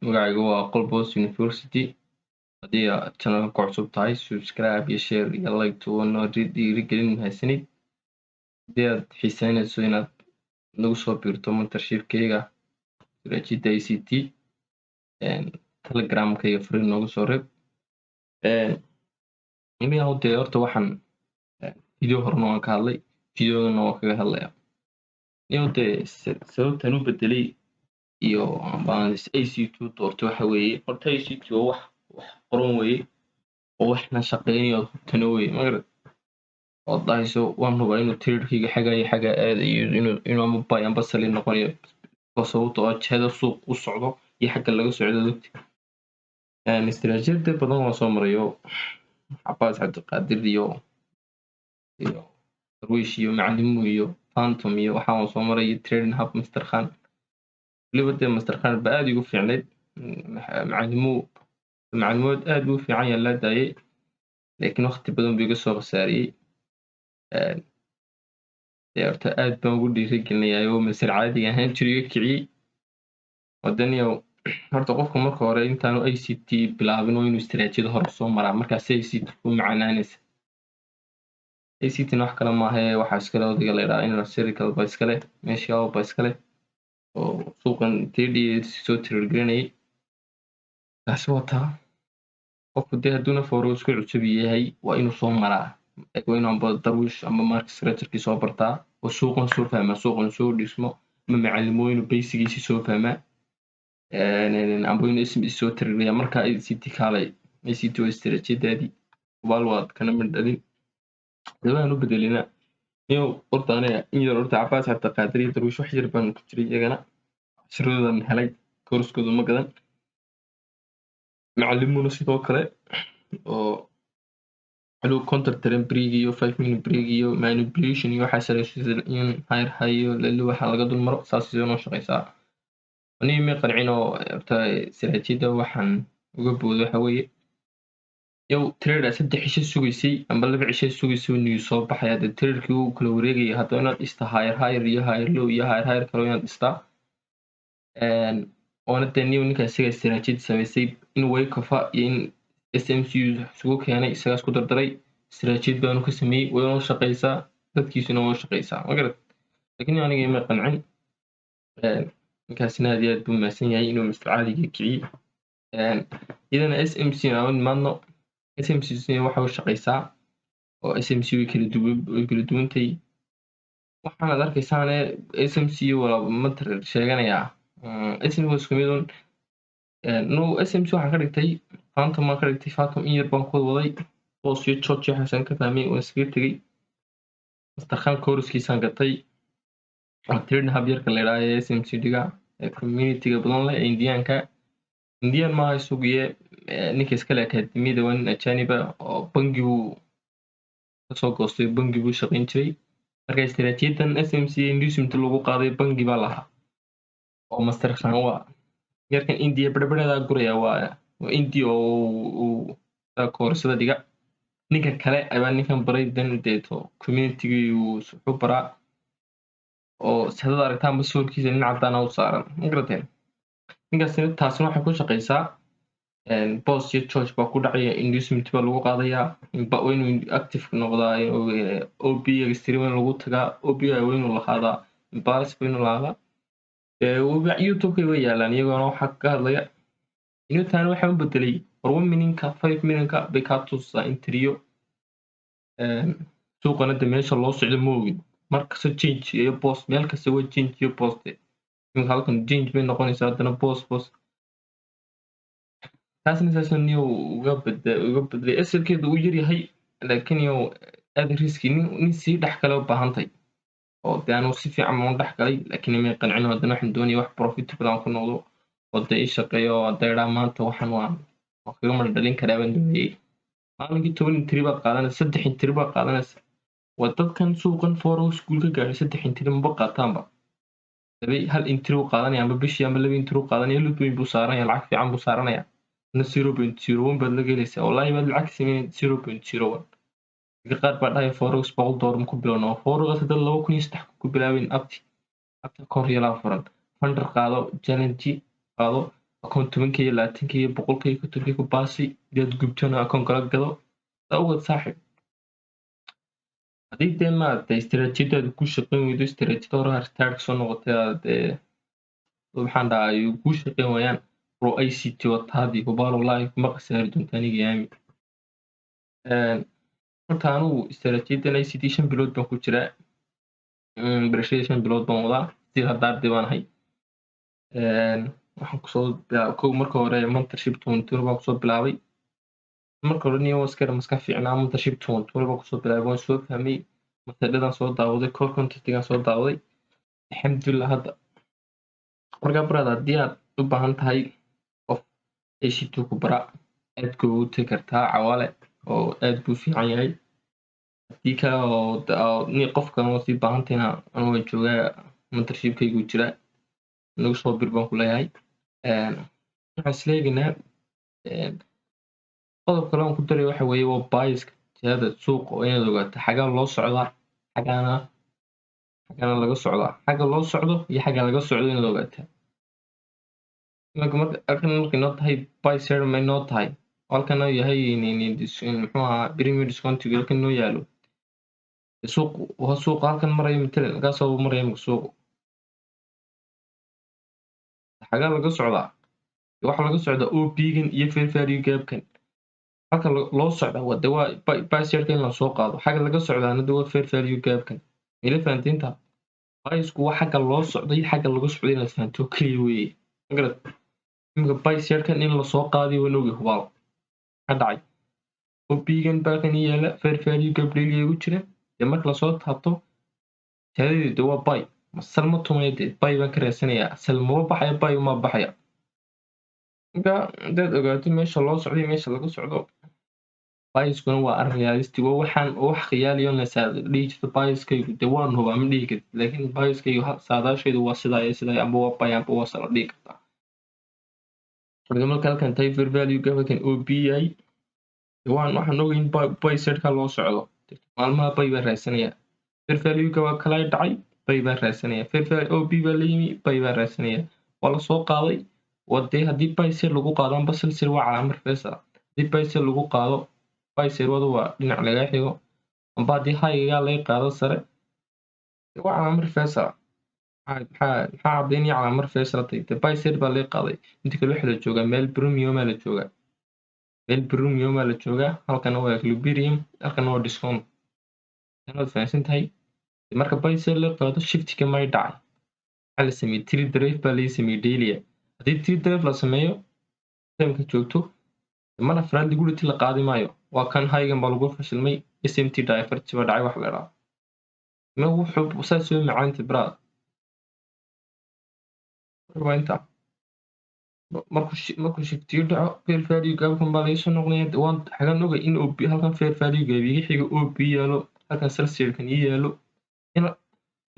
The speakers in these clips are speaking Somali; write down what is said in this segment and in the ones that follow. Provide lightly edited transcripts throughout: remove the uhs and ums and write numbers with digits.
magacaygu waa Qolbos University. Haddii aad channelka ku cusub tahay, subscribe iyo share iyo like tuwan oo dhiirigelin mahadsanid. Haddii aad xiisaynayso inaad nagu soo biirto mentorship-kayga Rajida ICT, Telegram-kayga fariin noogu soo reeb. Aniga dee horta waxaan video horena waan ka hadlay, videogana waan kaga hadlayaa. Aniga dee sababtaan u bedelay iyo baan ICT doortay waxa weeye horta ICT waa wax qoran weeye oo waxna shaqeynayo hubtana weeye magarad oo dahayso waan hubaa inuu tirirkayga xaga aadayo inuu ama bay amba sali noqonayo sababtoo ah jihada suuq u socdo iyo xagga laga socdo dadka istiraatiijiyad badan waan soo marayo Cabbaas Cabdiqaadir iyo Darwiish iyo Macalimo iyo Phantom iyo waxaan waan soo maray Trading Hub Mr Khan waliba Mr Khan ba aad ugu fiicnayd macluumaad aad u fiican yahay la daayay laakiin waqti badan buu iga soo khasaariyay horta aad baan ugu dhiirigelinayaa oo masal caadiga ahaan jiray kiciyay wadaniyo horta qofka marka hore intaanu ICT bilaabin oo inuu istiraatiijiyad hore soo maraa markaas ICT ku macnaanaysa ICT wax kale ma aha waxa iskale odayga la yiraahdo inuu circle ba iskale meesha ba iskale oo suuqan TDS soo tirgelnay taas wata qofku dee hadduu foros ku cusub yahay waa inuu soo maraa waa inuu amba Darwiish amba market strategy soo bartaa oo suuqan soo fahmaa suuqan soo dhismo ma macallimooyin basigiisa soo fahmaa amba inuu ism soo tirgelaya marka ICT kaalay ICT waa istiraatiijiyadii walwaad kana midhalin dabaan u bedelina iyo horta aniga in yar horta Cabbaas Cabdiqaadir iyo Darwiish wax yar baan ku jiray iyagana shiroodan helay kooraskooda ma gadan macallimuna sidoo kale oo xaluu counter trend break iyo 5 minute break iyo manipulation iyo waxa saleeshiin in high iyo lali waxa laga dul maro saas sidoo shaqeysaa ani ma qancino horta istiraatiijiyada waxaan uga boodo waxa weeye yow trader saddex cisho sugaysay amba laba cisho sugaysay inuu soo baxay hada traderkii uu kala wareegay hadda inaad ista higher iyo higher low iyo higher kale inaad ista oona taniyo ninka isaga istiraatiijiyad sameysay in way kafa in SMCU suuq keenay isaga isku dardaray istiraatiijiyad baan ku sameeyay way oo shaqeysaa dadkiisuna oo shaqeysaa magarad laakiin aniga ma qancin ninkaasina aad buu maasan yahay inuu mustaqbalkiisa kiciyo idana SMC aan maadno SMC waxa uu shaqeysaa oo SMC way kala duwantay waxaan arkaysaa SMC wala matar sheeganaya SMC waa isku mid no SMC waxaan ka dhigtay Phantom ma ka dhigtay Phantom in yar baan ku waday oo si George Xasan ka fahmay oo iska tagay Mr Khan kooraskiisaan gatay Trading Hub yarka la yiraahdo SMC diga community-ga badan leh Indian ma suuqiye ninka iska leh akademiyada wan ajaniba oo bangigu soo goostay bangigu shaqeyn jiray marka istiraatiijiyadan SMC inducement lagu qaaday bangi baa lahaa oo Mr Khan waa yarkan India badbadada guraya waa India oo koorsada dhiga ninka kale ayaa ninkan baray dan deeto community-ga uu soo baraa oo sidoo aragtaan masuulkiisa nin cadaan ah u saaran magrateen ninkaas taasina waxay ku shaqeysaa boss iyo George baa ku dhacaya inducement baa lagu qaadayaa inuu active noqdaa OP extreme lagu tagaa OP waa inuu lahaadaa balance waa inuu lahaadaa YouTube way yaalaan iyagoo waxa ka hadlaya inuu taan waxa uu bedelay 1 minute 5 minute bekatus interior suuqana meesha loo socdo moogid marka change iyo post meel kasta way change iyo post in halkan change bay noqonaysaa hadana post taasna niyo uga bedelay asalkeedu uu yar yahay laakiin iyo aad riski nin si dhax kale u baahantay oo daanu si fiican ma dhax galay laakiin ma qancin hadana waxaan doonayaa wax profit badan ku noqdo oo day shaqeeyo dayra maanta waxaan waan kaga mar dhalin karaa baan doonayay maalinkii 10 intri baa qaadanaysa 3 intri baa qaadanaysa wadadkan suuqan foro school ka gaaray 3 intri ma qaataanba dabay hal intri uu qaadanaya amba bishii amba 2 intri uu qaadanaya lubin buu saaranaya lacag fiican buu saaranaya 0.01 baad la gelaysaa wallahi baad lacag sameeyay 0.01 qaar baa dhahay forex $100 ku bilowno forex hadda 2003 ku bilaabeen abti kor yala furan fundar qaado challenge qaado akoon 10k 20k 100k 50k ku baasi dad gubtana akoon kala gado awad saaxib hadii dee maaragtay istiraatiijiyadaadu ku shaqayn weydo istiraatiijiyad hore restart soo noqotay dee waxaan dhahay ku shaqayn waayaan pro ICT wataadii hubaal wallahi kuma khasaari doonta aniga yaami horta anigu istiraatiijiyadan ICT 5 bilood baan ku jiraa barashadii 5 bilood baan wadaa sidii hadda arday baan ahay waxaan kusoo bilaabay marka hore mentorship 2020 baan kusoo bilaabay marka hore niyo iska maskax fiicnaa mentorship 2020 baan kusoo bilaabay waan soo fahmay mataladan soo daawaday core contentigan soo daawaday alxamdulillah hadda markaa brother haddii aad u baahan tahay qof ICT ku bara aad ugu tagi kartaa cawaale oo aad buu fiican yahay haddii kale oo ni qofkan oo sii baahantayna anu waan joogaa mentorshipkaygu jira nagu soo bir baan ku leeyahay waxaan isleegaynaa qodob kale aan ku daray waxa weeye waa biaska jihada suuqa oo inaad ogaato xagaa loo socdaa xagaana laga socdaa xagga loo socdo iyo xagga laga socdo inaad ogaataa halkan markay noo tahay buy sell may noo tahay halkan noo yahay muxuu ahaa premium discountiga halkan noo yaalo suuqa halkan marayo matalan halkaasoo maraya imika suuqu xagaa laga socdaa waxa laga socdaa OP-gan iyo fair value gap-kan halka loo socdaa wada waa buy sell-ka in la soo qaado xagga laga socdaana waa fair value gap-kan ila fahantiinta buy-sku waa xagga loo socdo iyo xagga laga socdo inaad fahanto kaliya weeye magarad imika buy sell-kan in la soo qaadayo waan ogi hubaal ka dhacay OP-gan balkan yaala fair value gap daily ugu jira dee marka lasoo taabto jihadaydu waa buy masal ma tumaya dee buy baan ka raadsanayaa sal maba baxaya buy uma baxaya marka haddaad ogaato meesha loo socdo iyo meesha laga socdo biaskuna waa arrin realistic oo waxaan wax khiyaaliyo dhihi jirto biaskaygu dee waan hubaa ma dhihi kartid laakiin biaskaygu saadaashaydu waa sidaa iyo sidaa amba waa buy amba waa sala dhihi kartaa marka marka halkan tahay fair value gapkan OP yahay waxaan ogay in buy sell-ka loo socdo maalmaha buy baan raadsanayaa fair value-ga waa kala dhacay buy baan raadsanayaa fair value OP baa la yimi buy baan raadsanayaa waa la soo qaaday wadee haddii buy sell lagu qaado amba silsil waa calaamad reverse haddii buy sell lagu qaado buy sell wadu waa dhinac laga xigo amba haddii high-ga laga qaado sare waa calaamad reverse maxaa caddaynaya calaamad reverse la tagtay buy sell baa laga qaaday inta kale waxa la joogaa meel premium la joogaa la joogaa halkan waa equilibrium halkan waa discount inaad fahansan tahay marka buy sell la qaado shiftiga may dhacay waxaa la sameeyey tree drive baa laga sameeyey daily haddii tree drive la sameeyo timeka joogto mana afraad liquidity la qaadi maayo waa kan high-gan baa lagu fashilmay SMT diverge baa dhacay wax la dhahaa ma wuxuu saas soo macaanta brad waa inta markuu shiftiyo dhaco fair value gapkan baa laga soo noqonaya waan xagan ogay in OP halkan fair value gap iga xiga OP yaalo halkan silsilkan ii yaalo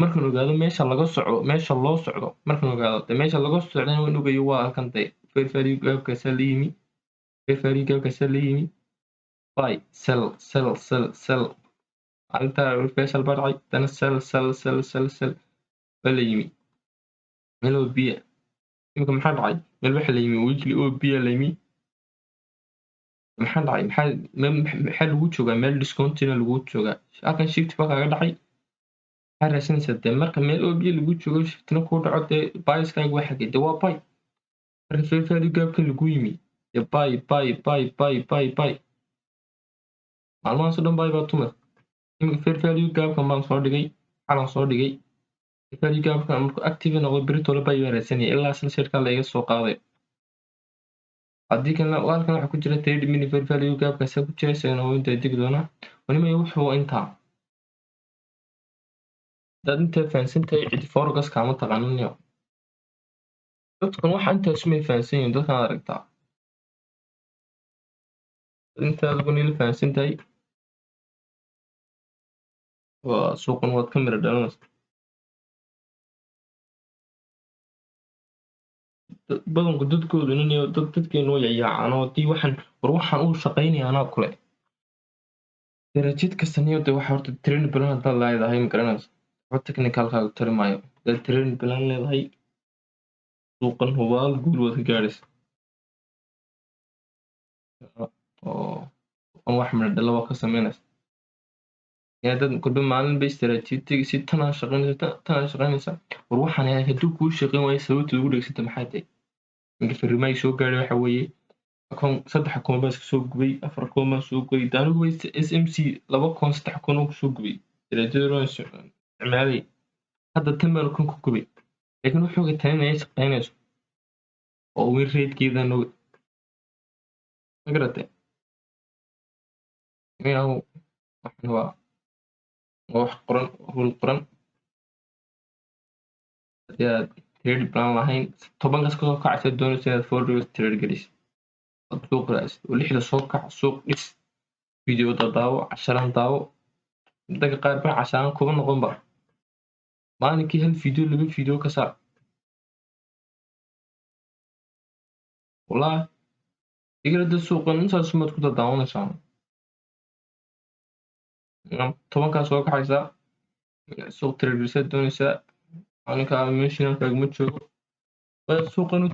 markaan ogaado meesha laga socdo meesha loo socdo markaan ogaado dee meesha laga socdana waan ogayo waa halkan dee fair value gapkaasaa la yimi buy sell maalintaa reversal baa dhacay dana sell baa la yimi meel OP imika maxaa dhacay meel waxa la yimi weekly OP la yimi maxaa dhacay maxaa lagu joogaa meel discountina lagu joogaa halkan shift baa kaaga dhacay waxaa raadsanaysaa dee marka meel OP lagu joogo shiftna kuu dhaco dee biaskaaga waa xagee dee waa buy marka fair value gapka lagu yimi dee buy maalmahaas oo dhan buy baa tumay imika fair value gapkan baan soo dhigay xalan soo dhigay fair value gapkan markuu active noqdo beritoola buy baa raadsanaya ilaa silsilka la iga soo qaaday haddii kalena halkan waxaa ku jira 30 minute fair value gapkaasa ku jira isagana waa intaa degi doonaa wanimaya wuxuu intaa dad intay fahansan tahay cidi forex kaama taqaaninayo dadkan waxa intaas may fahansan yihiin dadkan aragtaa intaad ugu nila fahansan tahay waa suuqan waad ka mira dhalanaysa badanku dadkoodu inay dadkeenu way yaacaan oo haddii waxaan uu shaqaynaya anaa kule darajad kastaniyo dee waxa horta train balan haddaad leedahay ma garanaysa waxba technicalkaaga tari maayo haddaad train balan leedahay suuqan hubaal guul waad ka gaadhaysa oo wax midho dhala waa ka samaynaysa dad kolba maalin bay istaraatiiji si tanaa shaqaynaysa war waxaan hadduu kuu shaqayn waayo sababta ugu dhegsata maxay tahay ninka fariimaha soo gaaray waxa weeye saddex akoon baa iska soo gubay afar akoon baa soo gubay daanigu way smc 2 akoon 3 akoon oo kusoo gubay istaraatiijiyada isticmaalay hadda tan baan akoon ku gubay laakiin wuxuu ogaa tan inay shaqaynayso oo win ratekeedana ma garatay waxan waa wax qoran rule qoran haddii aad trade plan lahayn 10kaas kasoo kacaysa doonaysa inaad forex trade gelisid aad suuq raadsid oo 6da soo kac suuq dhis fiidiyoda daawo casharaan daawo dadka qaar baa casharaan kuma noqonba maalinkii hal fiidiyo 2 fiidiyo ka saar wallahi fikrada suuqan intaas sumaad ku daawanaysaa 10kaas soo kacaysa suuq trade gelisid doonaysa maalinka meeshan kaagama joogo suuqan